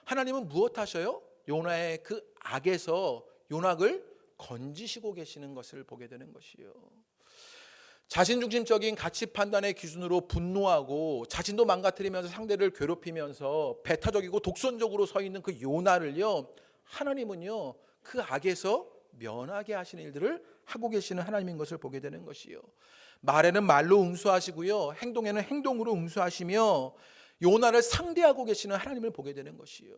하나님은 무엇 하셔요? 요나의 그 악에서 요나를 건지시고 계시는 것을 보게 되는 것이요. 자신중심적인 가치 판단의 기준으로 분노하고 자신도 망가뜨리면서 상대를 괴롭히면서 배타적이고 독선적으로 서 있는 그 요나를요 하나님은요 그 악에서 면하게 하시는 일들을 하고 계시는 하나님인 것을 보게 되는 것이요. 말에는 말로 응수하시고요 행동에는 행동으로 응수하시며 요나를 상대하고 계시는 하나님을 보게 되는 것이요.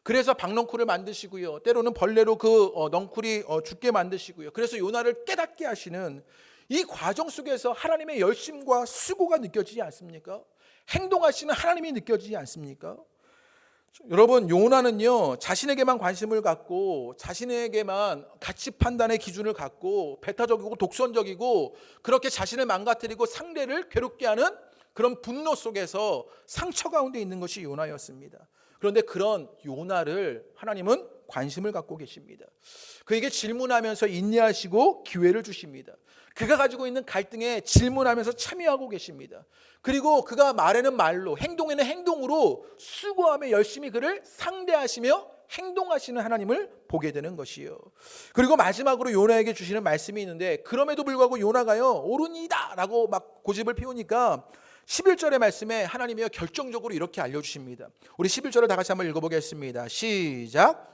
그래서 박넝쿨을 만드시고요 때로는 벌레로 그 넝쿨이 죽게 만드시고요 그래서 요나를 깨닫게 하시는 이 과정 속에서 하나님의 열심과 수고가 느껴지지 않습니까? 행동하시는 하나님이 느껴지지 않습니까? 여러분 요나는요 자신에게만 관심을 갖고 자신에게만 가치 판단의 기준을 갖고 배타적이고 독선적이고 그렇게 자신을 망가뜨리고 상대를 괴롭게 하는 그런 분노 속에서 상처 가운데 있는 것이 요나였습니다. 그런데 그런 요나를 하나님은 관심을 갖고 계십니다. 그에게 질문하면서 인내하시고 기회를 주십니다. 그가 가지고 있는 갈등에 질문하면서 참여하고 계십니다. 그리고 그가 말에는 말로 행동에는 행동으로 수고하며 열심히 그를 상대하시며 행동하시는 하나님을 보게 되는 것이요. 그리고 마지막으로 요나에게 주시는 말씀이 있는데 그럼에도 불구하고 요나가요 옳으니이다 라고 막 고집을 피우니까 11절의 말씀에 하나님이 결정적으로 이렇게 알려주십니다. 우리 11절을 다 같이 한번 읽어보겠습니다. 시작.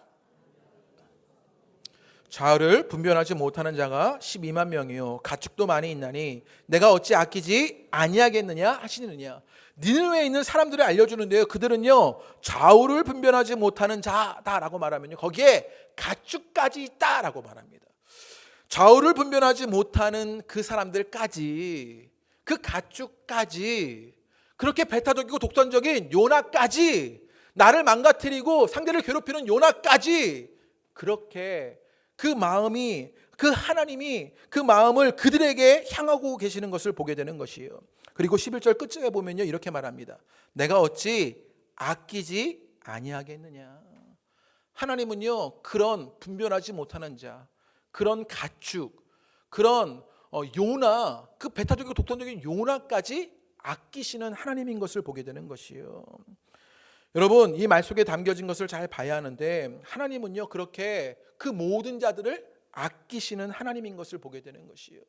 좌우를 분별하지 못하는 자가 12만 명이요 가축도 많이 있나니 내가 어찌 아끼지 아니하겠느냐 하시느냐. 니느웨에 있는 사람들을 알려주는데요, 그들은요 좌우를 분별하지 못하는 자다라고 말하면요 거기에 가축까지 있다라고 말합니다. 좌우를 분별하지 못하는 그 사람들까지, 그 가축까지, 그렇게 배타적이고 독선적인 요나까지, 나를 망가뜨리고 상대를 괴롭히는 요나까지, 그렇게 그 마음이, 그 하나님이 그 마음을 그들에게 향하고 계시는 것을 보게 되는 것이에요. 그리고 11절 끝에 보면요 이렇게 말합니다. 내가 어찌 아끼지 아니하겠느냐. 하나님은요 그런 분별하지 못하는 자, 그런 가축, 그런 요나, 그 배타적이고 독선적인 요나까지 아끼시는 하나님인 것을 보게 되는 것이에요. 여러분, 이 말 속에 담겨진 것을 잘 봐야 하는데 하나님은요 그렇게 그 모든 자들을 아끼시는 하나님인 것을 보게 되는 것이에요.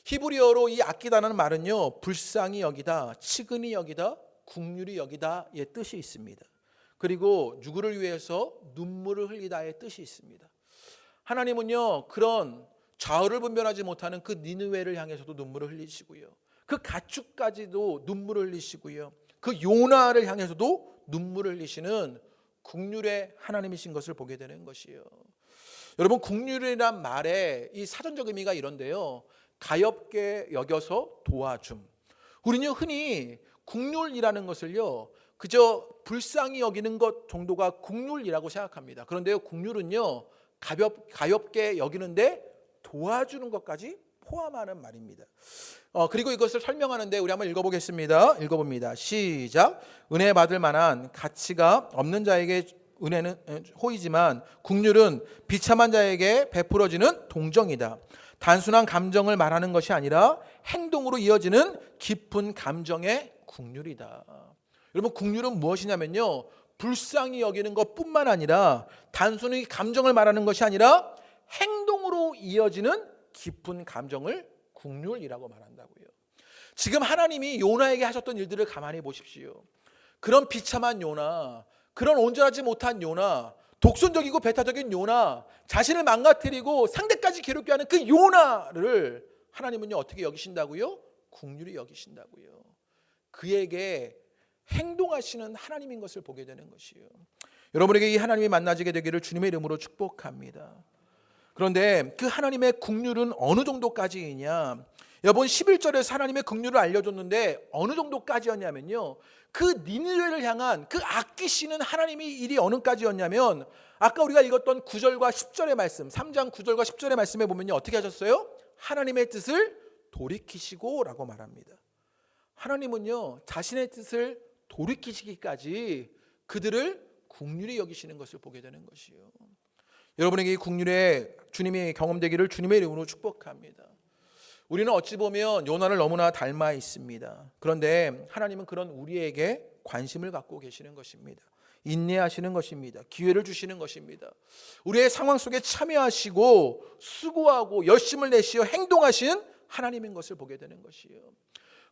히브리어로 이 아끼다는 말은요 불쌍히 여기다, 치근히 여기다, 긍휼히 여기다의 뜻이 있습니다. 그리고 누구를 위해서 눈물을 흘리다의 뜻이 있습니다. 하나님은요 그런 좌우를 분별하지 못하는 그 니느웨를 향해서도 눈물을 흘리시고요, 그 가축까지도 눈물을 흘리시고요, 그 요나를 향해서도 눈물을 흘리시는 긍휼의 하나님이신 것을 보게 되는 것이에요. 여러분, 긍휼이란 말의 이 사전적 의미가 이런데요, 가엾게 여겨서 도와줌. 우리는 흔히 긍휼이라는 것을요 그저 불쌍히 여기는 것 정도가 긍휼이라고 생각합니다. 그런데요 긍휼은요 가볍게 여기는데 도와주는 것까지 포함하는 말입니다. 그리고 이것을 설명하는데 우리 한번 읽어봅니다. 시작. 은혜 받을 만한 가치가 없는 자에게 은혜는 호의지만 긍휼은 비참한 자에게 베풀어지는 동정이다. 단순한 감정을 말하는 것이 아니라 행동으로 이어지는 깊은 감정의 긍휼이다. 여러분, 긍휼은 무엇이냐면요 불쌍히 여기는 것뿐만 아니라 단순히 감정을 말하는 것이 아니라 행동으로 이어지는 깊은 감정을 긍휼이라고 말한다고요. 지금 하나님이 요나에게 하셨던 일들을 가만히 보십시오. 그런 비참한 요나, 그런 온전하지 못한 요나, 독선적이고 배타적인 요나, 자신을 망가뜨리고 상대까지 괴롭게 하는 그 요나를 하나님은요 어떻게 여기신다고요? 긍휼히 여기신다고요. 그에게 행동하시는 하나님인 것을 보게 되는 것이에요. 여러분에게 이 하나님이 만나지게 되기를 주님의 이름으로 축복합니다. 그런데 그 하나님의 긍휼은 어느 정도까지이냐? 여러분, 11절에서 하나님의 긍휼을 알려줬는데 어느 정도까지였냐면요, 그 니느웨를 향한 그 아끼시는 하나님의 일이 어느까지였냐면, 아까 우리가 읽었던 9절과 10절의 말씀, 3장 9절과 10절의 말씀에 보면요 어떻게 하셨어요? 하나님의 뜻을 돌이키시고 라고 말합니다. 하나님은요 자신의 뜻을 돌이키시기까지 그들을 긍휼히 여기시는 것을 보게 되는 것이요. 여러분에게 이 긍휼의 주님이 경험되기를 주님의 이름으로 축복합니다. 우리는 어찌 보면 요나를 너무나 닮아 있습니다. 그런데 하나님은 그런 우리에게 관심을 갖고 계시는 것입니다. 인내하시는 것입니다. 기회를 주시는 것입니다. 우리의 상황 속에 참여하시고 수고하고 열심을 내시어 행동하신 하나님인 것을 보게 되는 것이에요.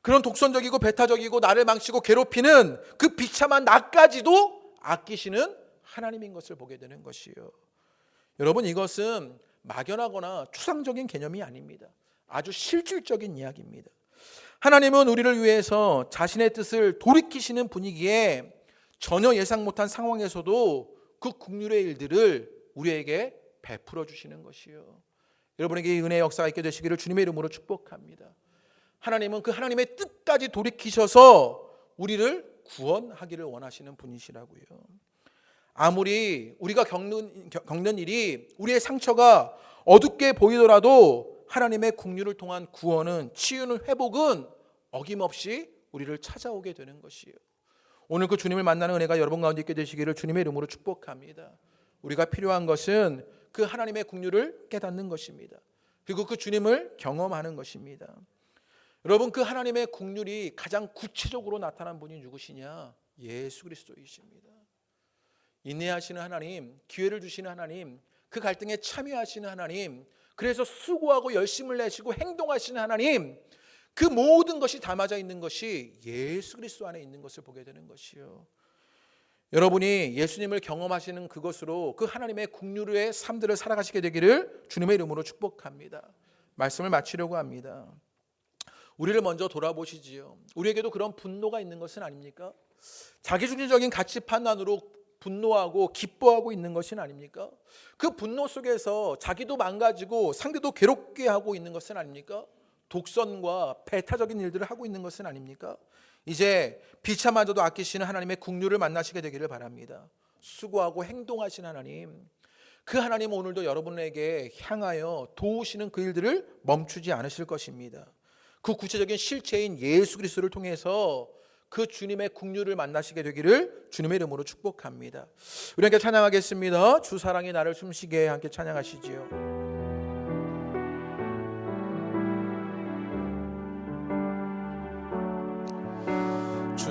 그런 독선적이고 배타적이고 나를 망치고 괴롭히는 그 비참한 나까지도 아끼시는 하나님인 것을 보게 되는 것이에요. 여러분, 이것은 막연하거나 추상적인 개념이 아닙니다. 아주 실질적인 이야기입니다. 하나님은 우리를 위해서 자신의 뜻을 돌이키시는 분위기에 전혀 예상 못한 상황에서도 그 긍휼의 일들을 우리에게 베풀어 주시는 것이요. 여러분에게 이 은혜의 역사가 있게 되시기를 주님의 이름으로 축복합니다. 하나님은 그 하나님의 뜻까지 돌이키셔서 우리를 구원하기를 원하시는 분이시라고요. 아무리 우리가 겪는 일이, 우리의 상처가 어둡게 보이더라도 하나님의 긍휼을 통한 구원은, 치유는, 회복은 어김없이 우리를 찾아오게 되는 것이에요. 오늘 그 주님을 만나는 은혜가 여러분 가운데 있게 되시기를 주님의 이름으로 축복합니다. 우리가 필요한 것은 그 하나님의 긍휼을 깨닫는 것입니다. 그리고 그 주님을 경험하는 것입니다. 여러분, 그 하나님의 긍휼이 가장 구체적으로 나타난 분이 누구시냐? 예수 그리스도이십니다. 인내하시는 하나님, 기회를 주시는 하나님, 그 갈등에 참여하시는 하나님, 그래서 수고하고 열심을 내시고 행동하시는 하나님, 그 모든 것이 담아져 있는 것이 예수 그리스도 안에 있는 것을 보게 되는 것이요. 여러분이 예수님을 경험하시는 그것으로 그 하나님의 국률의 삶들을 살아가시게 되기를 주님의 이름으로 축복합니다. 말씀을 마치려고 합니다. 우리를 먼저 돌아보시지요. 우리에게도 그런 분노가 있는 것은 아닙니까? 자기중심적인 가치 판단으로 분노하고 기뻐하고 있는 것은 아닙니까? 그 분노 속에서 자기도 망가지고 상대도 괴롭게 하고 있는 것은 아닙니까? 독선과 배타적인 일들을 하고 있는 것은 아닙니까? 이제 비참마저도 아끼시는 하나님의 국률을 만나시게 되기를 바랍니다. 수고하고 행동하신 하나님, 그 하나님 오늘도 여러분에게 향하여 도우시는 그 일들을 멈추지 않으실 것입니다. 그 구체적인 실체인 예수 그리스도를 통해서 그 주님의 국률을 만나시게 되기를 주님의 이름으로 축복합니다. 우리 함께 찬양하겠습니다. 주 사랑이 나를 숨쉬게 함께 찬양하시지요.